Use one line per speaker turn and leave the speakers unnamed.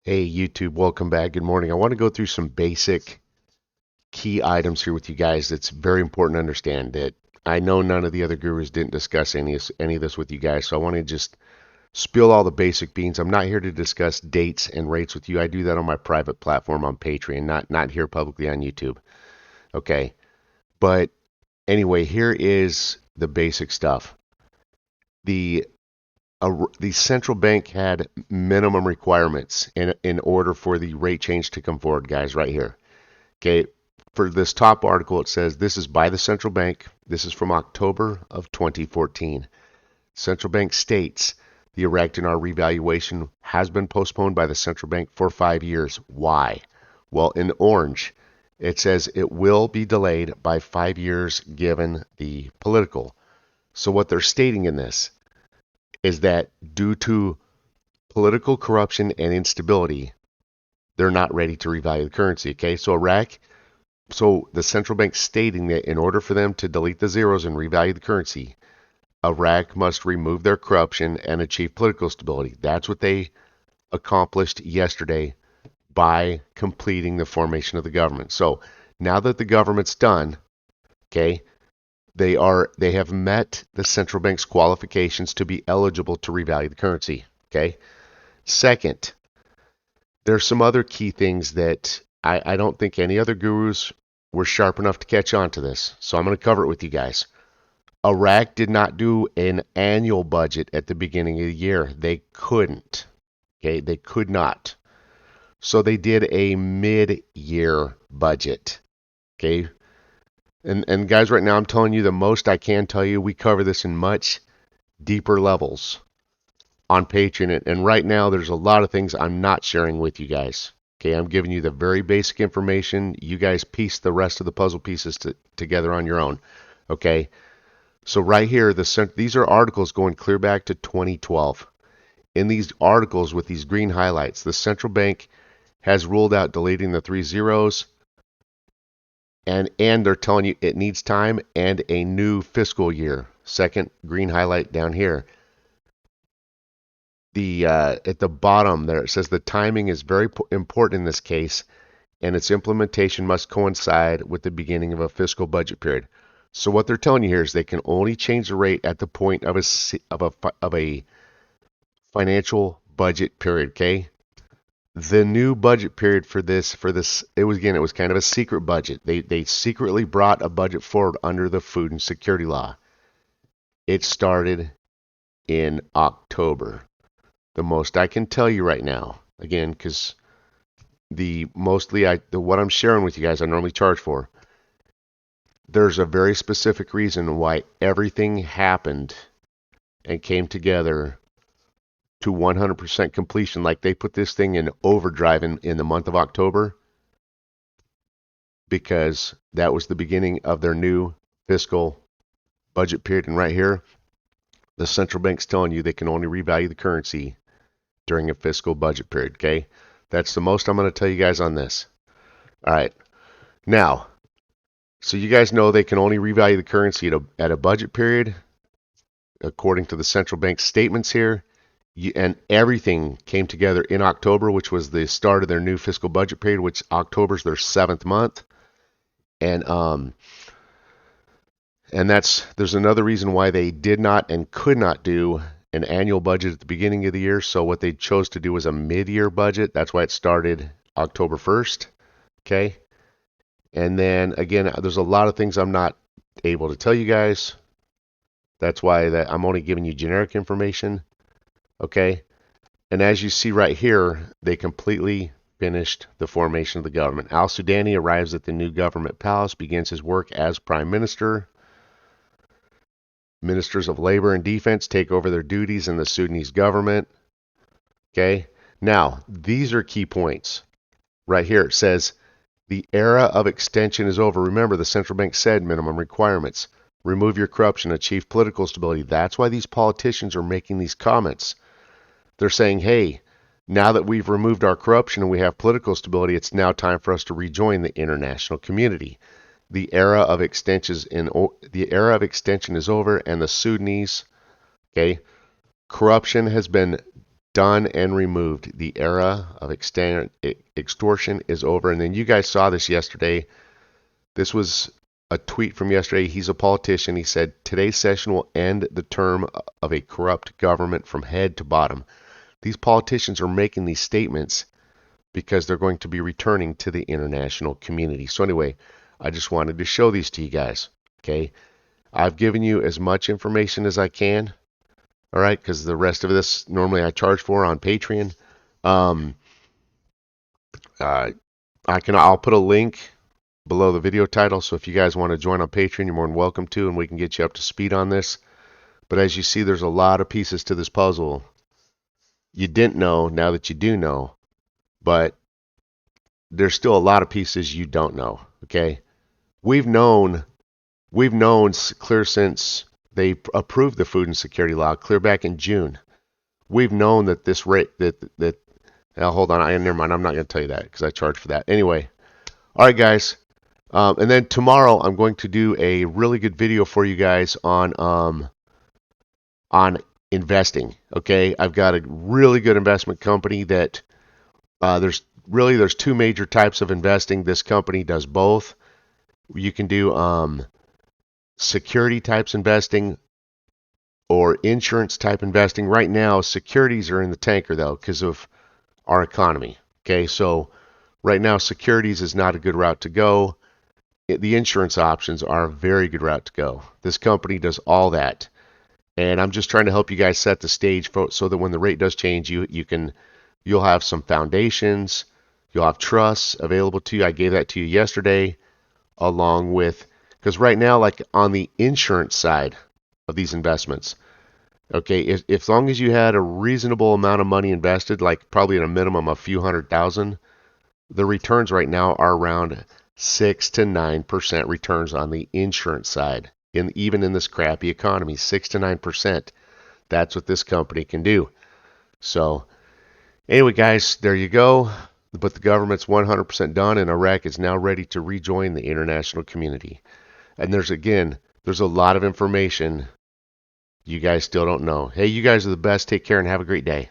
Hey YouTube, welcome back. Good morning. I want to go through some basic key items here with you guys that's very important to understand that I know none of the other gurus didn't discuss any of this with you guys, so I want to just spill all the basic beans. I'm not here to discuss dates and rates with you. I do that on my private platform on Patreon, not here publicly on YouTube. Okay. But anyway, here is the basic stuff. The the central bank had minimum requirements in order for the rate change to come forward, guys, right here. Okay, for this top article, it says this is by the central bank. This is from October of 2014. Central bank states the Iraq dinar revaluation has been postponed by the central bank for 5 years. Why? Well, in orange, it says it will be delayed by 5 years given the political. So what they're stating in this is that due to political corruption and instability, they're not ready to revalue the currency. Okay, so the central bank stating that in order for them to delete the zeros and revalue the currency, Iraq must remove their corruption and achieve political stability. That's what they accomplished yesterday by completing the formation of the government. So now that the government's done, okay, they have met the central bank's qualifications to be eligible to revalue the currency. Okay. Second, there's some other key things that I don't think any other gurus were sharp enough to catch on to this. So I'm going to cover it with you guys. Iraq did not do an annual budget at the beginning of the year. They couldn't. Okay, they could not. So they did a mid-year budget. Okay. And guys, right now I'm telling you the most I can tell you. We cover this in much deeper levels on Patreon. And right now, there's a lot of things I'm not sharing with you guys. Okay, I'm giving you the very basic information. You guys piece the rest of the puzzle pieces together on your own. Okay, so right here, these are articles going clear back to 2012. In these articles with these green highlights, the central bank has ruled out deleting the 3 zeros, and they're telling you it needs time and a new fiscal year. Second green highlight down here. At the bottom there it says the timing is very important in this case, and its implementation must coincide with the beginning of a fiscal budget period. So what they're telling you here is they can only change the rate at the point of a financial budget period. Okay, the new budget period for this it was kind of a secret budget. They secretly brought a budget forward under the Food and Security Law. It started in October. The most I can tell you right now, again, because what I'm sharing with you guys, I normally charge for. There's a very specific reason why everything happened and came together to 100% completion. Like they put this thing in overdrive in the month of October, because that was the beginning of their new fiscal budget period. And right here, the central bank's telling you they can only revalue the currency during a fiscal budget period. Okay, that's the most I'm going to tell you guys on this. All right, now, so you guys know they can only revalue the currency at a budget period, according to the central bank statements here. And everything came together in October, which was the start of their new fiscal budget period, which October's their 7th month. And there's another reason why they did not and could not do an annual budget at the beginning of the year. So what they chose to do was a mid-year budget. That's why it started October 1st. Okay. And then again, there's a lot of things I'm not able to tell you guys. That's why I'm only giving you generic information. Okay. And as you see right here, they completely finished the formation of the government. Al-Sudani arrives at the new government palace, begins his work as prime minister. Ministers of Labor and Defense take over their duties in the Sudanese government. Okay. Now, these are key points. Right here it says the era of extension is over. Remember, the central bank said minimum requirements. Remove your corruption, achieve political stability. That's why these politicians are making these comments. They're saying, hey, now that we've removed our corruption and we have political stability, it's now time for us to rejoin the international community. The era of extension is over, and the Sudanese, okay, corruption has been done and removed. The era of extortion is over. And then you guys saw this yesterday. This was a tweet from yesterday. He's a politician. He said, today's session will end the term of a corrupt government from head to bottom. These politicians are making these statements because they're going to be returning to the international community. So anyway, I just wanted to show these to you guys. Okay. I've given you as much information as I can. All right. Because the rest of this normally I charge for on Patreon. I'll put a link below the video title. So if you guys want to join on Patreon, you're more than welcome to, and we can get you up to speed on this. But as you see, there's a lot of pieces to this puzzle you didn't know now that you do know. But there's still a lot of pieces you don't know. Okay, we've known clear since they approved the food and security law clear back in June. We've known that this rate that hold on, never mind. I'm not going to tell you that because I charge for that anyway. All right, guys, and then tomorrow I'm going to do a really good video for you guys on investing. Okay, I've got a really good investment company that there's two major types of investing. This company does both. You can do security types investing or insurance type investing. Right now, securities are in the tanker though because of our economy. Okay, so right now securities is not a good route to go. The insurance options are a very good route to go. This company does all that. And I'm just trying to help you guys set the stage so that when the rate does change, you'll have some foundations, you'll have trusts available to you. I gave that to you yesterday, along with, because right now, like on the insurance side of these investments, okay, if as long as you had a reasonable amount of money invested, like probably at a minimum of a few $100,000, the returns right now are around 6 to 9% returns on the insurance side. Even in this crappy economy, 6 to 9%. That's what this company can do. So anyway, guys, there you go. But the government's 100% done, and Iraq is now ready to rejoin the international community. And there's a lot of information you guys still don't know. Hey, you guys are the best. Take care and have a great day.